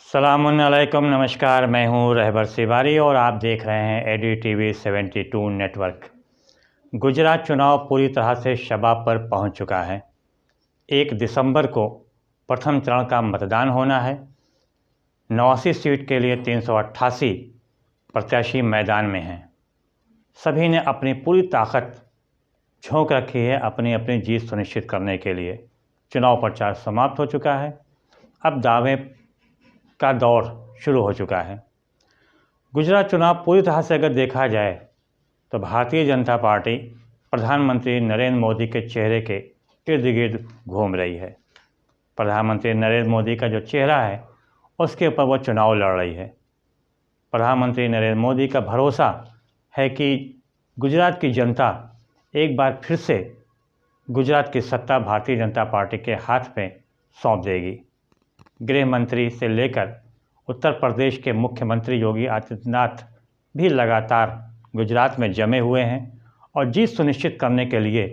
सलामुअलैकुम, नमस्कार। मैं हूं रहबर सिवारी और आप देख रहे हैं एडी टीवी 72 नेटवर्क। गुजरात चुनाव पूरी तरह से शबाब पर पहुंच चुका है। 1 दिसंबर को प्रथम चरण का मतदान होना है। 89 सीट के लिए 388 प्रत्याशी मैदान में हैं। सभी ने अपनी पूरी ताकत झोंक रखी है अपनी अपनी जीत सुनिश्चित करने के लिए। चुनाव प्रचार समाप्त हो चुका है। अब दावे का दौर शुरू हो चुका है। गुजरात चुनाव पूरी तरह से अगर देखा जाए तो भारतीय जनता पार्टी प्रधानमंत्री नरेंद्र मोदी के चेहरे के इर्द गिर्द घूम रही है। प्रधानमंत्री नरेंद्र मोदी का जो चेहरा है उसके ऊपर वो चुनाव लड़ रही है। प्रधानमंत्री नरेंद्र मोदी का भरोसा है कि गुजरात की जनता एक बार फिर से गुजरात की सत्ता भारतीय जनता पार्टी के हाथ में सौंप देगी। गृह मंत्री से लेकर उत्तर प्रदेश के मुख्यमंत्री योगी आदित्यनाथ भी लगातार गुजरात में जमे हुए हैं और जीत सुनिश्चित करने के लिए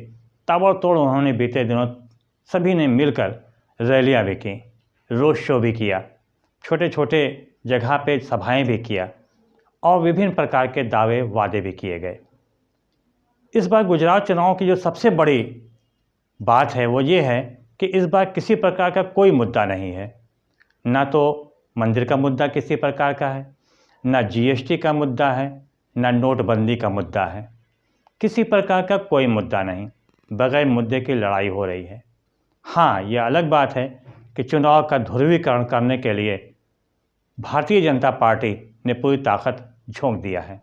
ताबड़तोड़ उन्होंने बीते दिनों सभी ने मिलकर रैलियां भी की, रोड शो भी किया, छोटे छोटे जगह पे सभाएं भी किया और विभिन्न प्रकार के दावे वादे भी किए गए। इस बार गुजरात चुनाव की जो सबसे बड़ी बात है वो ये है कि इस बार किसी प्रकार का कोई मुद्दा नहीं है। ना तो मंदिर का मुद्दा किसी प्रकार का है, ना जीएसटी का मुद्दा है, ना नोटबंदी का मुद्दा है। किसी प्रकार का कोई मुद्दा नहीं, बगैर मुद्दे की लड़ाई हो रही है। हाँ, यह अलग बात है कि चुनाव का ध्रुवीकरण करने के लिए भारतीय जनता पार्टी ने पूरी ताकत झोंक दिया है।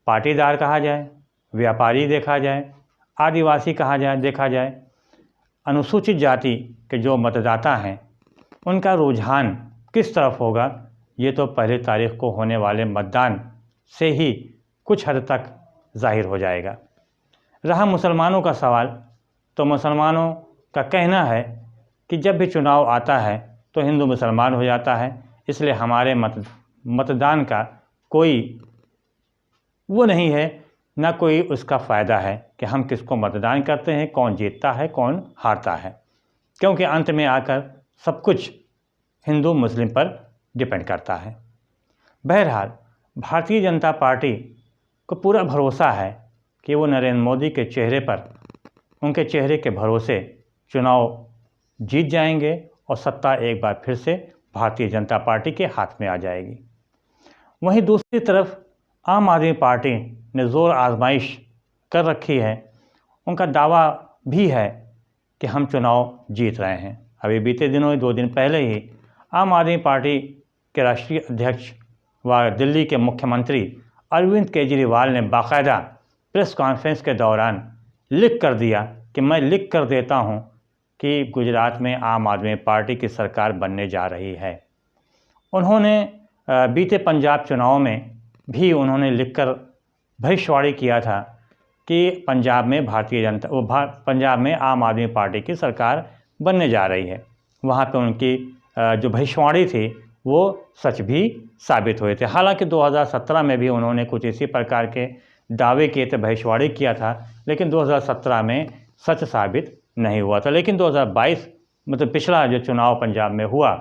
पाटीदार कहा जाए, व्यापारी देखा जाए, आदिवासी कहा जाए, देखा जाए, अनुसूचित जाति के जो मतदाता हैं उनका रुझान किस तरफ होगा ये तो पहली तारीख को होने वाले मतदान से ही कुछ हद तक जाहिर हो जाएगा। रहा मुसलमानों का सवाल, तो मुसलमानों का कहना है कि जब भी चुनाव आता है तो हिंदू मुसलमान हो जाता है, इसलिए हमारे मतदान का कोई वो नहीं है, ना कोई उसका फ़ायदा है कि हम किसको मतदान करते हैं, कौन जीतता है कौन हारता है, क्योंकि अंत में आकर सब कुछ हिंदू मुस्लिम पर डिपेंड करता है। बहरहाल भारतीय जनता पार्टी को पूरा भरोसा है कि वो नरेंद्र मोदी के चेहरे पर, उनके चेहरे के भरोसे चुनाव जीत जाएंगे और सत्ता एक बार फिर से भारतीय जनता पार्टी के हाथ में आ जाएगी। वहीं दूसरी तरफ आम आदमी पार्टी ने ज़ोर आजमाइश कर रखी है। उनका दावा भी है कि हम चुनाव जीत रहे हैं। अभी बीते दिनों 2 दिन पहले ही आम आदमी पार्टी के राष्ट्रीय अध्यक्ष व दिल्ली के मुख्यमंत्री अरविंद केजरीवाल ने बाकायदा प्रेस कॉन्फ्रेंस के दौरान लिख कर दिया कि मैं लिख कर देता हूं कि गुजरात में आम आदमी पार्टी की सरकार बनने जा रही है। उन्होंने बीते पंजाब चुनाव में भी उन्होंने लिखकर भविष्यवाणी किया था कि पंजाब में पंजाब में आम आदमी पार्टी की सरकार बनने जा रही है। वहाँ पे उनकी जो भविष्यवाणी थी वो सच भी साबित हुए थे। हालांकि 2017 में भी उन्होंने कुछ इसी प्रकार के दावे किए थे, भविष्यवाणी किया था, लेकिन 2017 में सच साबित नहीं हुआ था। लेकिन 2022 मतलब पिछला जो चुनाव पंजाब में हुआ,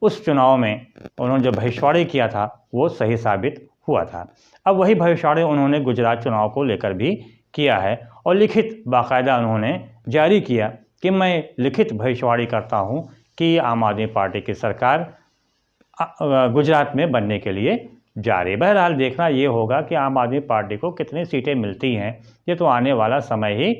उस चुनाव में उन्होंने जो भविष्यवाणी किया था वो सही साबित हुआ था। अब वही भविष्यवाणी उन्होंने गुजरात चुनाव को लेकर भी किया है और लिखित बाकायदा उन्होंने जारी किया कि मैं लिखित भविष्यवाणी करता हूं कि आम आदमी पार्टी की सरकार गुजरात में बनने के लिए जा रही है। बहरहाल देखना ये होगा कि आम आदमी पार्टी को कितनी सीटें मिलती हैं, ये तो आने वाला समय ही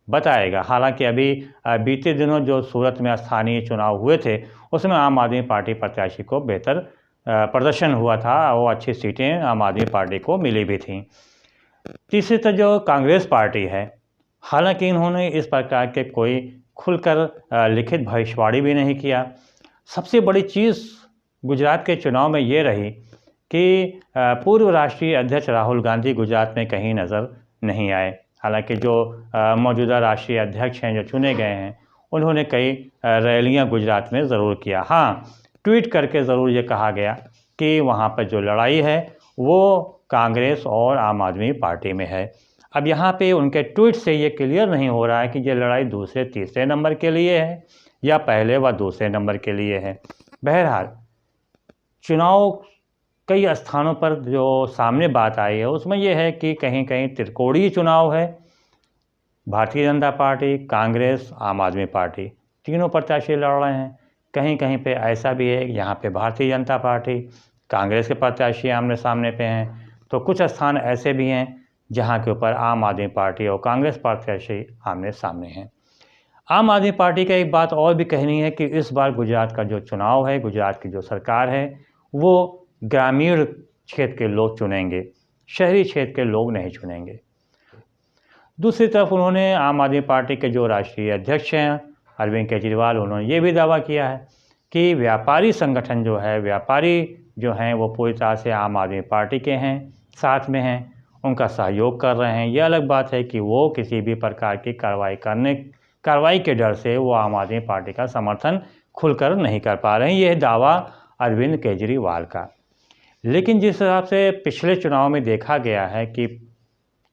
बताएगा। हालांकि अभी बीते दिनों जो सूरत में स्थानीय चुनाव हुए थे उसमें आम आदमी पार्टी प्रत्याशी को बेहतर प्रदर्शन हुआ था, वो अच्छी सीटें आम आदमी पार्टी को मिली भी थीं। तीसरी तरफ जो कांग्रेस पार्टी है, हालांकि इन्होंने इस प्रकार के कोई खुलकर लिखित भविष्यवाणी भी नहीं किया। सबसे बड़ी चीज़ गुजरात के चुनाव में ये रही कि पूर्व राष्ट्रीय अध्यक्ष राहुल गांधी गुजरात में कहीं नज़र नहीं आए। हालांकि जो मौजूदा राष्ट्रीय अध्यक्ष हैं जो चुने गए हैं उन्होंने कई रैलियां गुजरात में ज़रूर किया। हाँ, ट्वीट करके ज़रूर ये कहा गया कि वहाँ पर जो लड़ाई है वो कांग्रेस और आम आदमी पार्टी में है। अब यहाँ पे उनके ट्वीट से ये क्लियर नहीं हो रहा है कि ये लड़ाई दूसरे तीसरे नंबर के लिए है या पहले व दूसरे नंबर के लिए है। बहरहाल चुनाव कई स्थानों पर जो सामने बात आई है उसमें यह है कि कहीं कहीं त्रिकोणीय चुनाव है। भारतीय जनता पार्टी, कांग्रेस, आम आदमी पार्टी, तीनों प्रत्याशी लड़ रहे हैं। कहीं कहीं पे ऐसा भी है यहाँ पे भारतीय जनता पार्टी, कांग्रेस के प्रत्याशी आमने सामने पे हैं। तो कुछ स्थान ऐसे भी हैं जहाँ के ऊपर आम आदमी पार्टी और कांग्रेस प्रत्याशी आमने सामने हैं। आम आदमी पार्टी का एक बात और भी कहनी है कि इस बार गुजरात का जो चुनाव है, गुजरात की जो सरकार है, वो ग्रामीण क्षेत्र के लोग चुनेंगे, शहरी क्षेत्र के लोग नहीं चुनेंगे। दूसरी तरफ उन्होंने आम आदमी पार्टी के जो राष्ट्रीय अध्यक्ष हैं अरविंद केजरीवाल, उन्होंने ये भी दावा किया है कि व्यापारी संगठन जो है, व्यापारी जो हैं वो पूरी तरह से आम आदमी पार्टी के हैं, साथ में हैं, उनका सहयोग कर रहे हैं। ये अलग बात है कि वो किसी भी प्रकार की कार्रवाई के डर से वो आम आदमी पार्टी का समर्थन खुलकर नहीं कर पा रहे हैं। यह दावा अरविंद केजरीवाल का। लेकिन जिस हिसाब से पिछले चुनाव में देखा गया है कि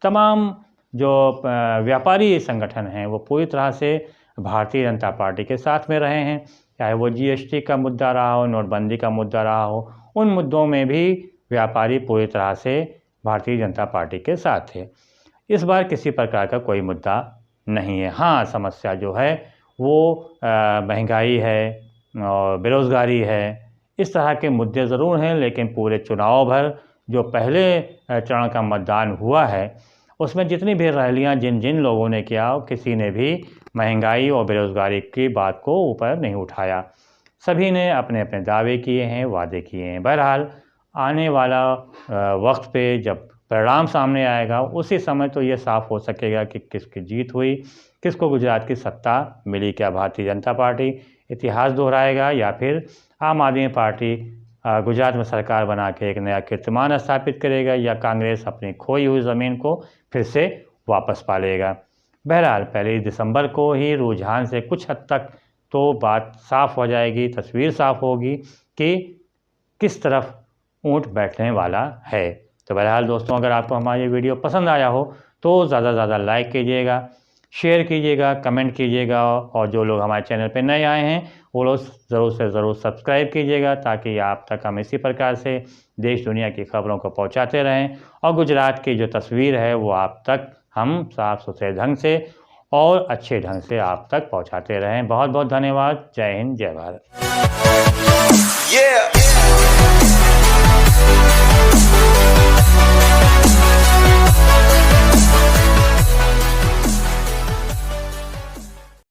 तमाम जो व्यापारी संगठन हैं वो पूरी तरह से भारतीय जनता पार्टी के साथ में रहे हैं, चाहे वो जीएसटी का मुद्दा रहा हो, नोटबंदी का मुद्दा रहा हो, उन मुद्दों में भी व्यापारी पूरी तरह से भारतीय जनता पार्टी के साथ थे। इस बार किसी प्रकार का कोई मुद्दा नहीं है। हाँ, समस्या जो है वो महंगाई है और बेरोज़गारी है, इस तरह के मुद्दे ज़रूर हैं। लेकिन पूरे चुनाव भर जो पहले चरण का मतदान हुआ है उसमें जितनी भी रैलियाँ जिन लोगों ने किया, किसी ने भी महंगाई और बेरोज़गारी की बात को ऊपर नहीं उठाया। सभी ने अपने अपने दावे किए हैं, वादे किए हैं। बहरहाल आने वाला वक्त पे जब परिणाम सामने आएगा उसी समय तो ये साफ़ हो सकेगा कि किसकी जीत हुई, किसको गुजरात की सत्ता मिली। क्या भारतीय जनता पार्टी इतिहास दोहराएगा या फिर आम आदमी पार्टी गुजरात में सरकार बना के एक नया कीर्तिमान स्थापित करेगा, या कांग्रेस अपनी खोई हुई ज़मीन को फिर से वापस पा लेगा। बहरहाल 1 दिसंबर को ही रुझान से कुछ हद तक तो बात साफ़ हो जाएगी, तस्वीर साफ़ होगी कि किस तरफ ऊँट बैठने वाला है। तो बहरहाल दोस्तों, अगर आपको हमारा ये वीडियो पसंद आया हो तो ज़्यादा से ज़्यादा लाइक कीजिएगा, शेयर कीजिएगा, कमेंट कीजिएगा, और जो लोग हमारे चैनल पे नए आए हैं वो लोग ज़रूर से ज़रूर सब्सक्राइब कीजिएगा, ताकि आप तक हम इसी प्रकार से देश दुनिया की खबरों को पहुंचाते रहें और गुजरात की जो तस्वीर है वो आप तक हम साफ़ सुथरे ढंग से और अच्छे ढंग से आप तक पहुंचाते रहें। बहुत बहुत धन्यवाद। जय हिंद, जय भारत।